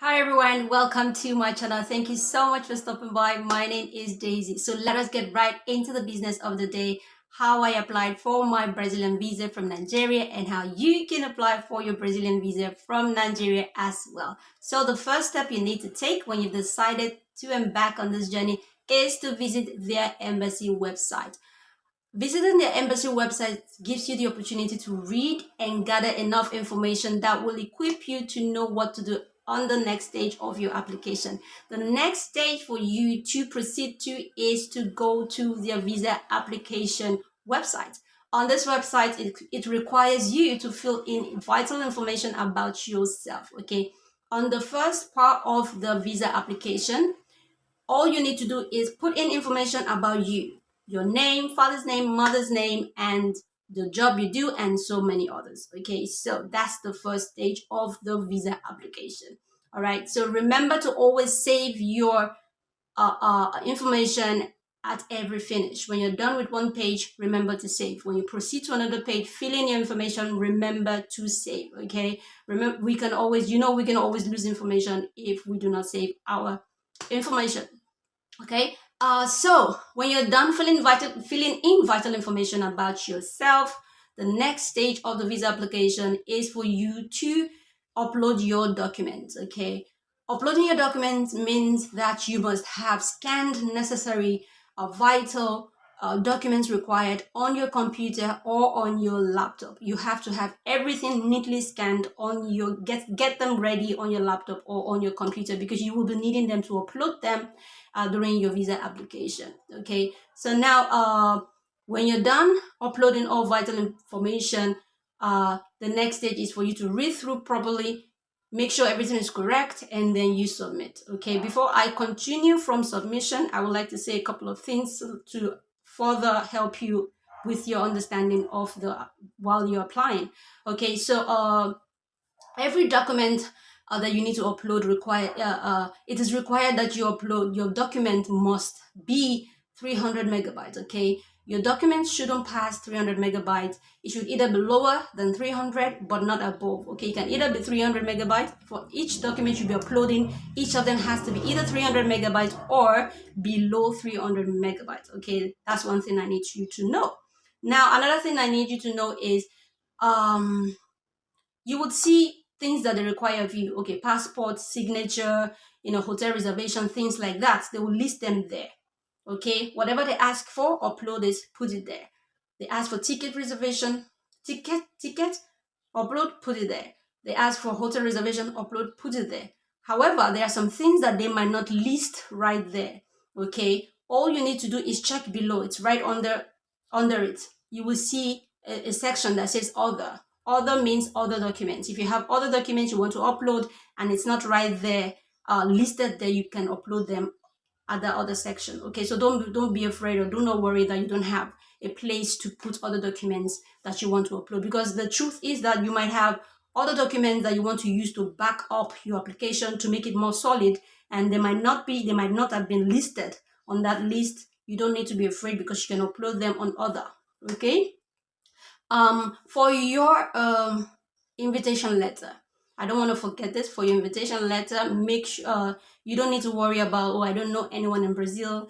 Hi everyone, welcome to my channel. Thank you so much for stopping by. My name is Daisy. So let us get right into the business of the day, how I applied for my Brazilian visa from Nigeria and how you can apply for your Brazilian visa from Nigeria as well. So the first step you need to take when you've decided to embark on this journey is to visit their embassy website. Visiting the embassy website gives you the opportunity to read and gather enough information that will equip you to know what to do on the next stage of your application. The next stage for you to proceed to is to go to their visa application website. On this website, it requires you to fill in vital information about yourself, okay? On the first part of the visa application, all you need to do is put in information about you, your name, father's name, mother's name, and the job you do, and so many others. Okay, so that's the first stage of the visa application. All right, so remember to always save your information at every finish. When you're done with one page, remember to save. When you proceed to another page, fill in your information, remember to save. Okay, remember, we can always lose information if we do not save our information. Okay, so when you're done filling in vital information about yourself, the next stage of the visa application is for you to upload your documents. Okay, uploading your documents means that you must have scanned necessary vital documents required on your computer or on your laptop. You have to have everything neatly scanned on your get them ready on your laptop or on your computer, because you will be needing them to upload them during your visa application. Okay, so now when you're done uploading all vital information, the next stage is for you to read through properly, make sure everything is correct, and then you submit. Okay, before I continue from submission, I would like to say a couple of things to further help you with your understanding of while you're applying. Okay, so every document that you need to upload it is required that you upload your document must be 300 megabytes. Okay, your document shouldn't pass 300 megabytes. It should either be lower than 300 but not above. Okay, it can either be 300 megabytes for each document you'll be uploading. Each of them has to be either 300 megabytes or below 300 megabytes. Okay, that's one thing I need you to know. Now another thing I need you to know is you would see things that they require of you. Okay, passport, signature, hotel reservation, things like that. They will list them there. Okay, whatever they ask for, upload it, put it there. They ask for ticket reservation, ticket, upload, put it there. They ask for hotel reservation, upload, put it there. However, there are some things that they might not list right there. Okay, all you need to do is check below. It's right under it. You will see a section that says other. Other means other documents. If you have other documents you want to upload and it's not right there listed there, you can upload them at the other section. Okay, so don't be afraid, or do not worry that you don't have a place to put other documents that you want to upload, because the truth is that you might have other documents that you want to use to back up your application to make it more solid, and they might not have been listed on that list. You don't need to be afraid, because you can upload them on other. Okay, for your invitation letter, I don't want to forget this. For your invitation letter, make sure you don't need to worry about, oh, I don't know anyone in Brazil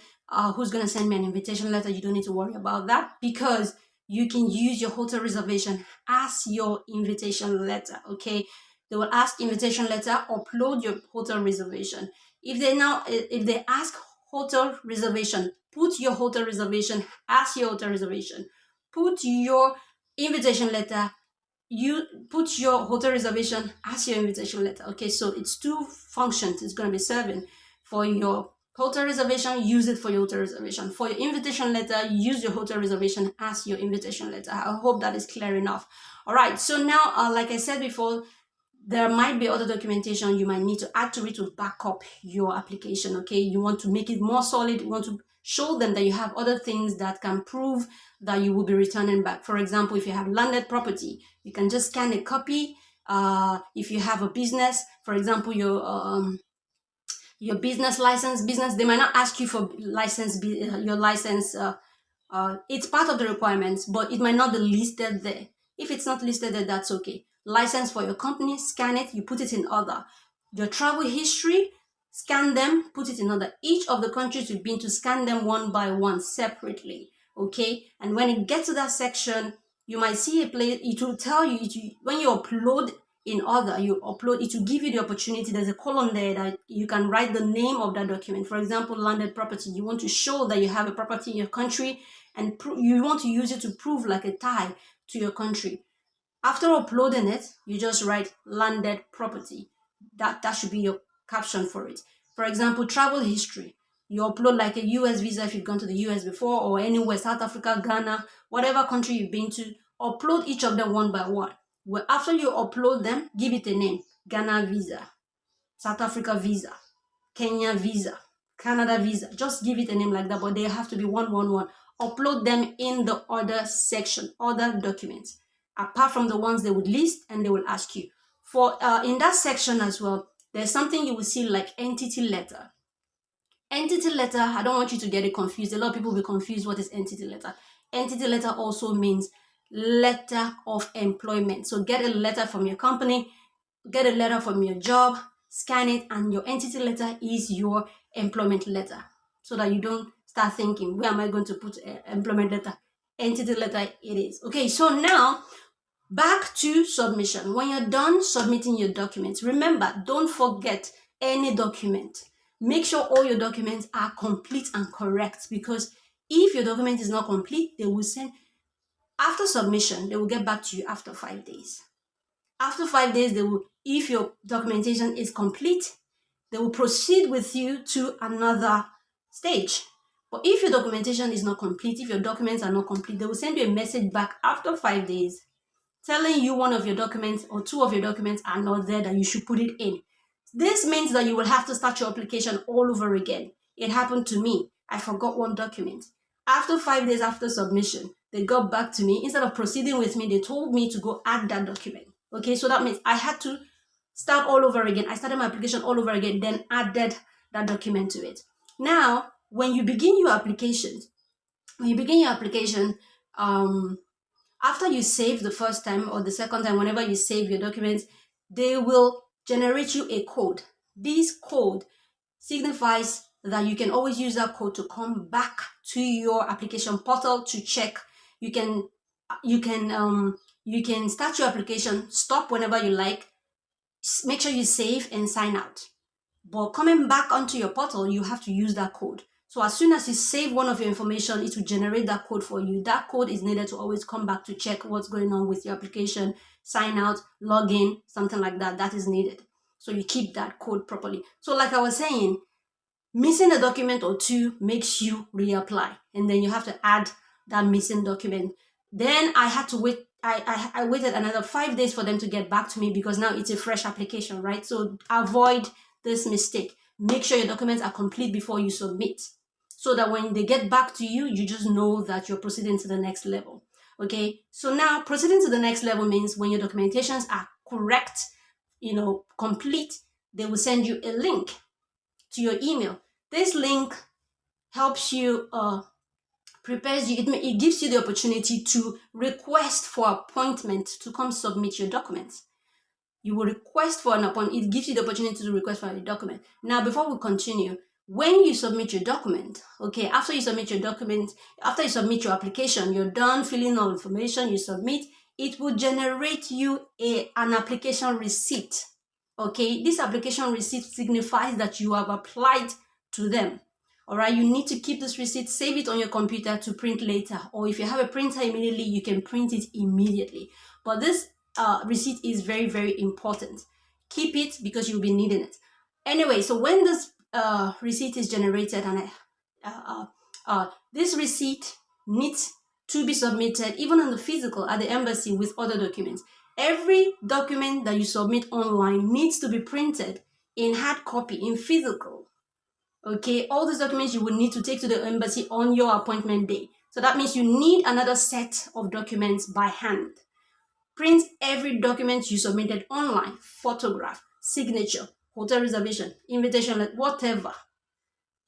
who's going to send me an invitation letter. You don't need to worry about that, because you can use your hotel reservation as your invitation letter. Okay, they will ask invitation letter, upload your hotel reservation. If they ask hotel reservation, put your hotel reservation as your hotel reservation. Put your invitation letter, you put your hotel reservation as your invitation letter. Okay, so it's two functions it's going to be serving. For your hotel reservation, use it for your hotel reservation. For your invitation letter, use your hotel reservation as your invitation letter. I hope that is clear enough. All right, so now like I said before, there might be other documentation you might need to add to it to back up your application. Okay, you want to make it more solid. You want to show them that you have other things that can prove that you will be returning back. For example, if you have landed property, you can just scan a copy. If you have a business, for example, your business license, they might not ask you for your license. It's part of the requirements, but it might not be listed there. If it's not listed there, that's okay. License for your company, scan it, you put it in other. your travel history, scan them, put it in order. Each of the countries you've been to, scan them one by one separately, okay? And when it gets to that section, you might see a place, it will tell you, when you upload in order, you upload, it will give you the opportunity, there's a column there that you can write the name of that document. For example, landed property. You want to show that you have a property in your country and you want to use it to prove like a tie to your country. After uploading it, you just write landed property. That should be your caption for it. For example, travel history. You upload like a US visa if you've gone to the US before, or anywhere, South Africa, Ghana, whatever country you've been to. Upload each of them one by one. Well, after you upload them, give it a name. Ghana visa, South Africa visa, Kenya visa, Canada visa. Just give it a name like that, but they have to be one. Upload them in the other section, other documents, apart from the ones they would list and they will ask you. For in that section as well, there's something you will see like entity letter. Entity letter, I don't want you to get it confused. A lot of people will be confused what is entity letter. Entity letter also means letter of employment. So get a letter from your company, get a letter from your job, scan it, and your entity letter is your employment letter. So that you don't start thinking, where am I going to put employment letter? Entity letter it is. Okay, so now back to submission. When you're done submitting your documents, remember, don't forget any document. Make sure all your documents are complete and correct, because if your document is not complete, they will send, after submission, they will get back to you after 5 days. After 5 days, they will, if your documentation is complete, they will proceed with you to another stage. But if your documentation is not complete, if your documents are not complete, they will send you a message back after 5 days telling you one of your documents or two of your documents are not there, that you should put it in. This means that you will have to start your application all over again. It happened to me. I forgot one document. After 5 days after submission, they got back to me. Instead of proceeding with me, they told me to go add that document. Okay, so that means I had to start all over again. I started my application all over again, then added that document to it. Now, when you begin your application, after you save the first time or the second time, whenever you save your documents, they will generate you a code. This code signifies that you can always use that code to come back to your application portal to check. You can start your application, stop whenever you like, make sure you save and sign out. But coming back onto your portal, you have to use that code. So as soon as you save one of your information, it will generate that code for you. That code is needed to always come back to check what's going on with your application, sign out, log in, something like that. That is needed. So you keep that code properly. So like I was saying, missing a document or two makes you reapply. And then you have to add that missing document. Then I had to wait. I waited another 5 days for them to get back to me, because now it's a fresh application, right? So avoid this mistake. Make sure your documents are complete before you submit, so that when they get back to you, you just know that you're proceeding to the next level. Okay, so now proceeding to the next level means when your documentations are correct, complete, they will send you a link to your email. This link helps you, prepares you, it gives you the opportunity to request for appointment to come submit your documents. You will request for an appointment. It gives you the opportunity to request for a document. Now, before we continue, when you submit your document, okay, after you submit your application, you're done filling all information, you submit, it will generate you an application receipt. Okay, this application receipt signifies that you have applied to them. All right, you need to keep this receipt, save it on your computer to print later, or if you have a printer immediately, you can print it immediately. But this receipt is very, very important. Keep it because you'll be needing it. Anyway, so when this receipt is generated, and this receipt needs to be submitted even on the physical at the embassy with other documents. Every document that you submit online needs to be printed in hard copy, in physical. Okay, all these documents you will need to take to the embassy on your appointment day. So that means you need another set of documents by hand. Print every document you submitted online, photograph, signature, hotel reservation, invitation letter, whatever.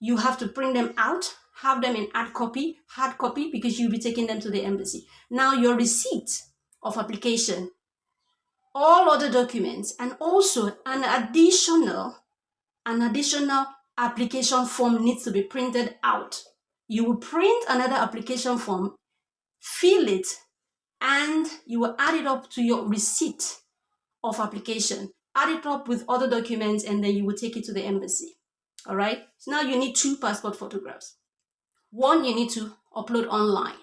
You have to print them out, have them in hard copy, because you'll be taking them to the embassy. Now your receipt of application all other documents, and also an additional application form needs to be printed out. You will print another application form, fill it, and you will add it up to your receipt of application. Add it up with other documents, and then you will take it to the embassy. All right. So now you need 2 passport photographs. One you need to upload online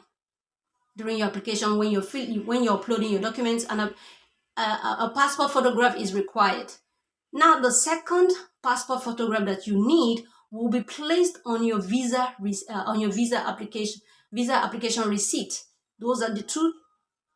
during your application when you're uploading your documents, and a passport photograph is required. Now the second passport photograph that you need will be placed on your visa application receipt. Those are the 2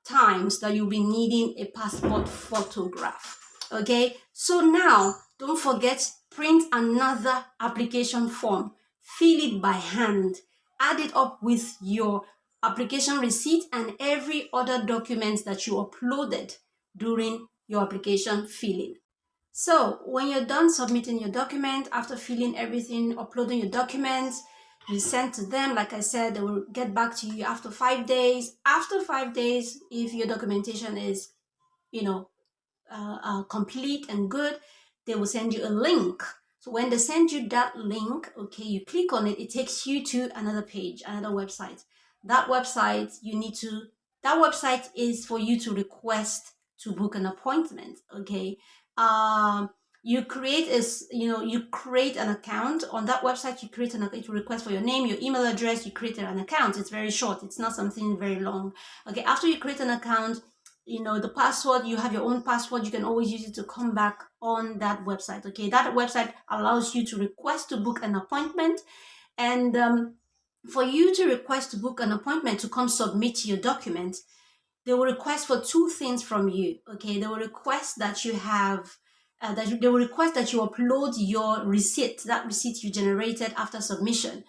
times that you'll be needing a passport photograph. Okay, so now don't forget, print another application form, fill it by hand, add it up with your application receipt and every other document that you uploaded during your application filling. So when you're done submitting your document, after filling everything, uploading your documents, you send to them. Like I said, they will get back to you after 5 days. After 5 days, if your documentation is, complete and good, they will send you a link. So when they send you that link, okay, you click on it, it takes you to another page, another website. That website is for you to request to book an appointment. Okay. You create an account on that website. You create it will request for your name, your email address. You create an account. It's very short. It's not something very long. Okay. After you create an account, the password, you have your own password. You can always use it to come back on that website. Okay. That website allows you to request to book an appointment, and for you to request to book an appointment to come submit your documents, they will request for 2 things from you. Okay. They will request that you have they will request that you upload your receipt, that receipt you generated after submission,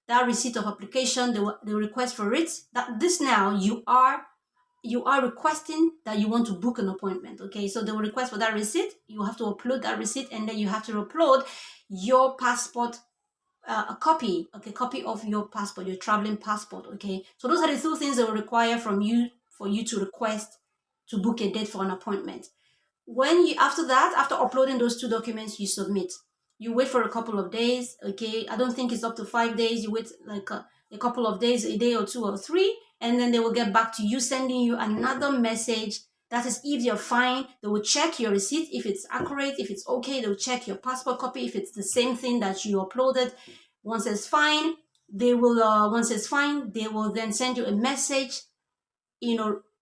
that receipt of application. They will request for it. That this now you are requesting that you want to book an appointment. Okay, so they will request for that receipt. You have to upload that receipt, and then you have to upload your passport, a copy of your passport, your traveling passport. Okay, so those are the 2 things they will require from you for you to request to book a date for an appointment. After uploading those 2 documents, you submit. You wait for a couple of days. Okay, I don't think it's up to 5 days. You wait like a couple of days, a day or 2 or 3, and then they will get back to you, sending you another message. That is, if you're fine, they will check your receipt. If it's accurate, if it's okay, they'll check your passport copy. If it's the same thing that you uploaded, once it's fine, they will then send you a message,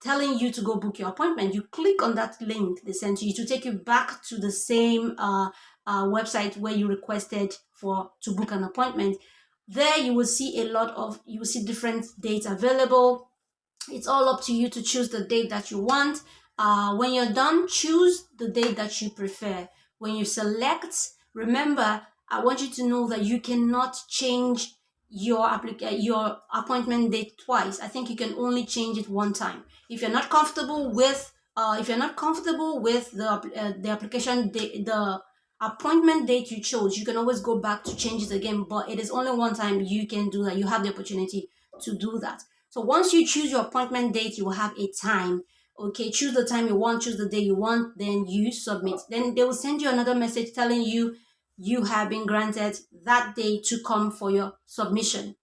telling you to go book your appointment. You click on that link they sent you to take you back to the same website where you requested to book an appointment. There you will see different dates available. It's all up to you to choose the date that you want. When you're done, choose the date that you prefer. When you select, remember, I want you to know that you cannot change your appointment date twice. I think you can only change it 1 time. If you're not comfortable with the application date, the appointment date you chose, you can always go back to change it again, but it is only 1 time you can do that. You have the opportunity to do that. So once you choose your appointment date, you will have a time. Okay, choose the time you want, choose the day you want, then you submit. Then they will send you another message telling you have been granted that day to come for your submission,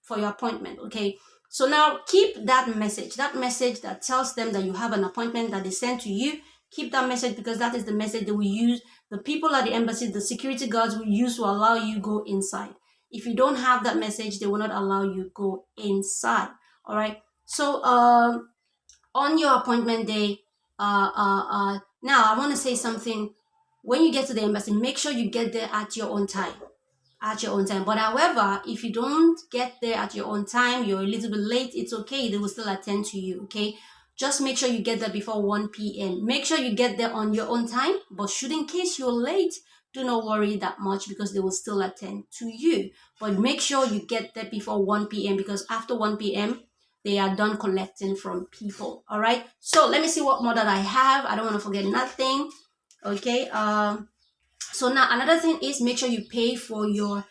for your appointment. Okay, so now keep that message that tells them that you have an appointment that they sent to you. Keep that message, because that is the message they will use. The people at the embassy, the security guards, will use to allow you go inside. If you don't have that message, they will not allow you go inside. All right. So on your appointment day, now I want to say something. When you get to the embassy, make sure you get there at your own time. But however, if you don't get there at your own time, you're a little bit late, it's okay. They will still attend to you. Okay, just make sure you get there before 1 p.m. Make sure you get there on your own time, but should in case you're late, do not worry that much, because they will still attend to you. But make sure you get there before 1 p.m. because after 1 p.m. they are done collecting from people. All right, so let me see what more that I have. I don't want to forget nothing. Okay, so now another thing is, make sure you pay for your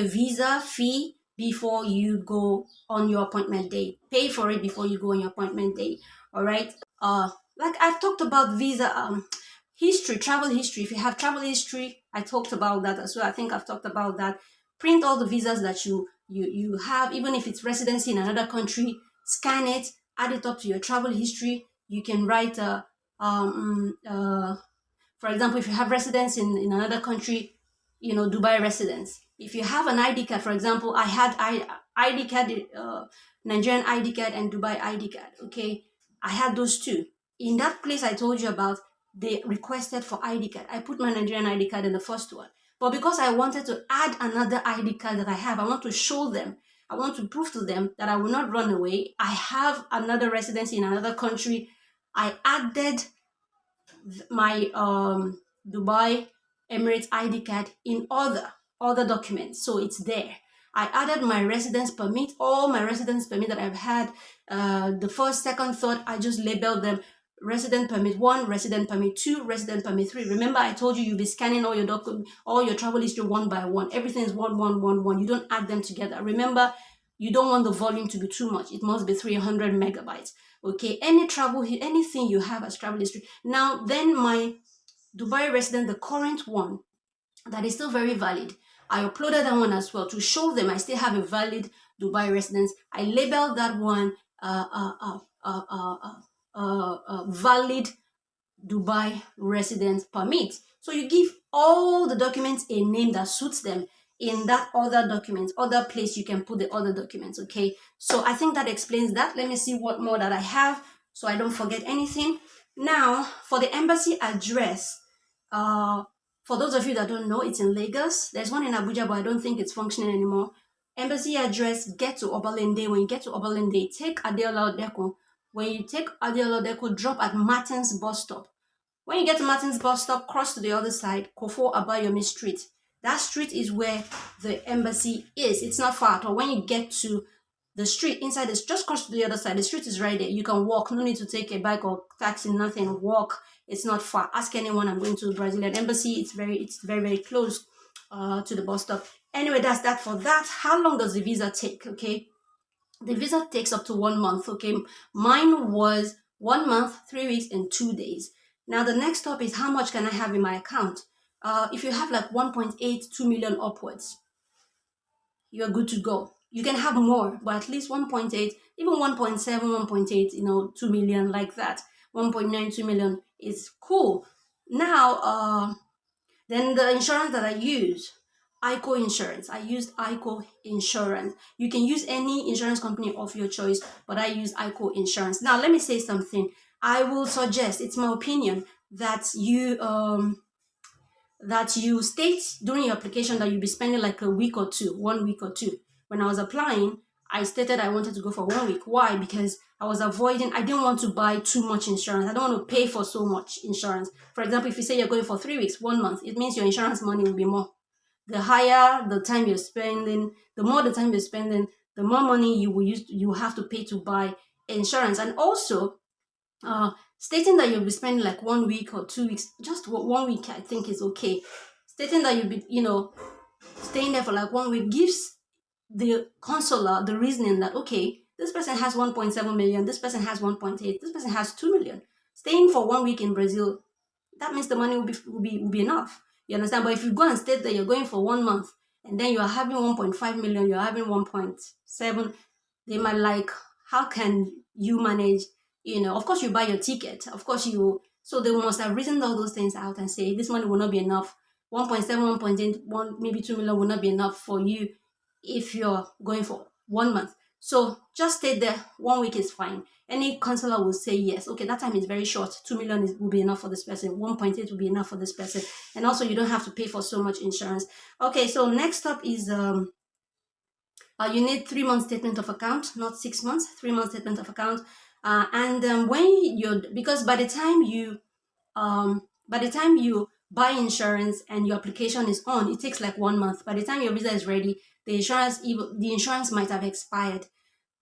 visa fee before you go on your appointment day. Pay for it before you go on your appointment day. All right. like I've talked about visa history, travel history. If you have travel history, I talked about that as well. I think I've talked about that. Print all the visas that you have, even if it's residency in another country. Scan it, add it up to your travel history. You can write for example, if you have residence in another country, Dubai residence. If you have an ID card, for example, I had ID card, Nigerian ID card and Dubai ID card. Okay, I had those two. In that place I told you about, they requested for ID card. I put my Nigerian ID card in the first one. But because I wanted to add another ID card that I have, I want to show them, I want to prove to them that I will not run away. I have another residency in another country. I added my Dubai Emirates ID card in other documents, so it's there. I added my residence permit, all my residence permit that I've had, the first, second, third, I just labeled them resident permit 1, resident permit 2, resident permit 3. Remember, I told you you'll be scanning all your travel history one by one. Everything is 1. You don't add them together. Remember, you don't want the volume to be too much. It must be 300 megabytes. Okay, anything you have as travel history. Now, then my Dubai resident, the current one, that is still very valid. I uploaded that one as well to show them I still have a valid Dubai residence. I labeled that one valid Dubai residence permit. So you give all the documents a name that suits them. In that other document, other place, you can put the other documents. Okay, so I think that explains that. Let me see what more that I have so I don't forget anything. Now, for the embassy address, for those of you that don't know, it's in Lagos. There's one in Abuja, but I don't think it's functioning anymore. Embassy address, get to Obalende. When you get to Obalende, take Adeola Odeko. When you take Adeola Odeko, drop at Martin's bus stop. When you get to Martin's bus stop, cross to the other side, Kofo Abayomi Street. That street is where the embassy is. It's not far at all. When you get to the street, inside this, just cross to the other side. The street is right there. You can walk. No need to take a bike or taxi, nothing. Walk. It's not far. Ask anyone. I'm going to the Brazilian embassy. It's very, very close to the bus stop. Anyway, that's that for that. How long does the visa take? Okay. The visa takes up to 1 month. Okay. Mine was 1 month, 3 weeks, and 2 days. Now, the next step is how much can I have in my account? If you have like 1.8, 2 million upwards, you're good to go. You can have more, but at least 1.8, even 1.7, 1.8, 2 million like that. 1.9, 2 million is cool. Now, then the insurance that I use, ICO insurance. I used ICO insurance. You can use any insurance company of your choice, but I use ICO insurance. Now, let me say something. I will suggest, it's my opinion, that you state during your application that you'll be spending like 1 week or 2. When I was applying, I stated I wanted to go for 1 week. Why? Because I didn't want to buy too much insurance. I don't want to pay for so much insurance. For example, if you say you're going for 3 weeks, 1 month, it means your insurance money will be more. The higher the time you're spending, the more the time you're spending, the more money you have to pay to buy insurance. And also, stating that you'll be spending like 1 week or 2 weeks, just 1 week, I think is okay. Stating that you'll be, staying there for like 1 week gives the consular the reasoning that, okay, this person has 1.7 million, this person has 1.8, this person has 2 million. Staying for 1 week in Brazil, that means the money will be enough. You understand? But if you go and state that you're going for 1 month and then you're having 1.5 million, you're having 1.7, they might like, how can you manage? Of course you buy your ticket. Of course so they must have reasoned all those things out and say this money will not be enough. 1.7, 1.8, maybe 2 million will not be enough for you if you're going for 1 month. So just stay there. 1 week is fine. Any consular will say yes. Okay, that time is very short. 2 million will be enough for this person. 1.8 will be enough for this person. And also you don't have to pay for so much insurance. Okay, so next up is you need 3 months statement of account, not 6 months. 3 months statement of account. Because by the time you buy insurance and your application is on, it takes like 1 month. By the time your visa is ready, the insurance might have expired.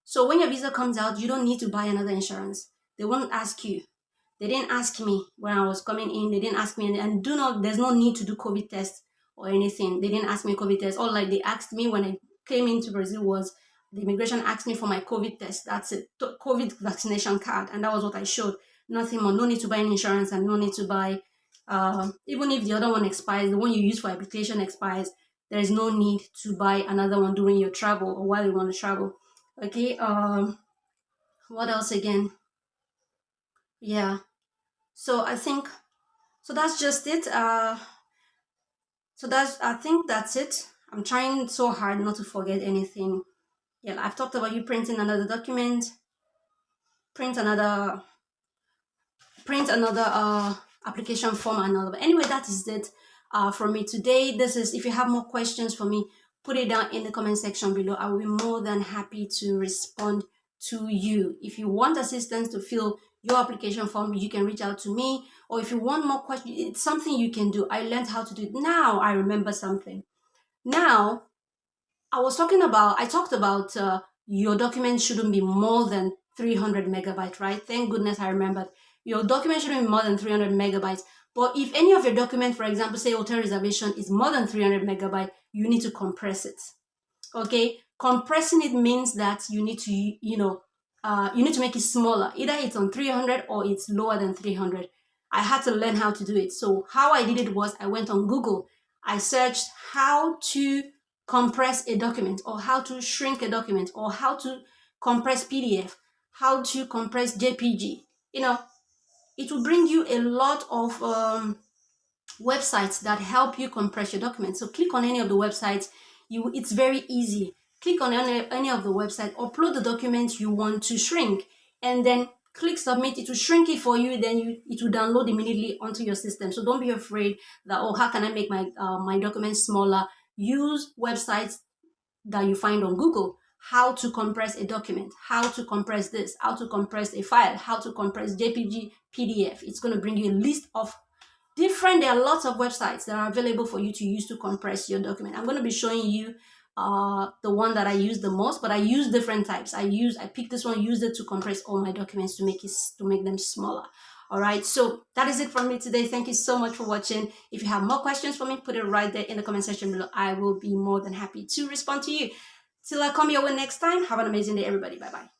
So when your visa comes out, you don't need to buy another insurance. They won't ask you. They didn't ask me when I was coming in. They didn't ask me, and there's no need to do COVID test or anything. They didn't ask me COVID test. All like they asked me when I came into Brazil was the immigration asked me for my COVID test. That's it, COVID vaccination card, and that was what I showed. nothing more. No need to buy any insurance, and no need to buy, even if the other one expires, the one you use for application expires, there is no need to buy another one during your travel or while you want to travel. Okay, what else again? Yeah, so I think, so that's just it. I think that's it. I'm trying so hard not to forget anything. Yeah, I've talked about you printing another document, print another application form and all. But anyway, that is it from me today. This is, if you have more questions for me, put it down in the comment section below. I will be more than happy to respond to you. If you want assistance to fill your application form, you can reach out to me. Or if you want more questions, it's something you can do. I learned how to do it. Now I remember something. Now, I talked about your document shouldn't be more than 300 megabytes, right? Thank goodness I remembered. Your document shouldn't be more than 300 megabytes. But if any of your document, for example, say hotel reservation, is more than 300 megabytes, you need to compress it. Okay? Compressing it means that you need to, you need to make it smaller. Either it's on 300 or it's lower than 300. I had to learn how to do it. So how I did it was I went on Google. I searched how to compress a document, or how to shrink a document, or how to compress PDF, how to compress JPG. It will bring you a lot of websites that help you compress your documents. So click on any of the websites. It's very easy. Click on any of the websites, upload the documents you want to shrink, and then click submit. It will shrink it for you, then it will download immediately onto your system. So don't be afraid that, oh, how can I make my documents smaller? Use websites that you find on Google. How to compress a document, how to compress this, how to compress a file, how to compress JPG, PDF. It's going to bring you a list of there are lots of websites that are available for you to use to compress your document. I'm going to be showing you the one that I use the most, but I use different types. I picked this one, used it to compress all my documents to make them smaller. All right, so that is it from me today. Thank you so much for watching. If you have more questions for me, put it right there in the comment section below. I will be more than happy to respond to you. Till I come your way next time, have an amazing day, everybody. Bye-bye.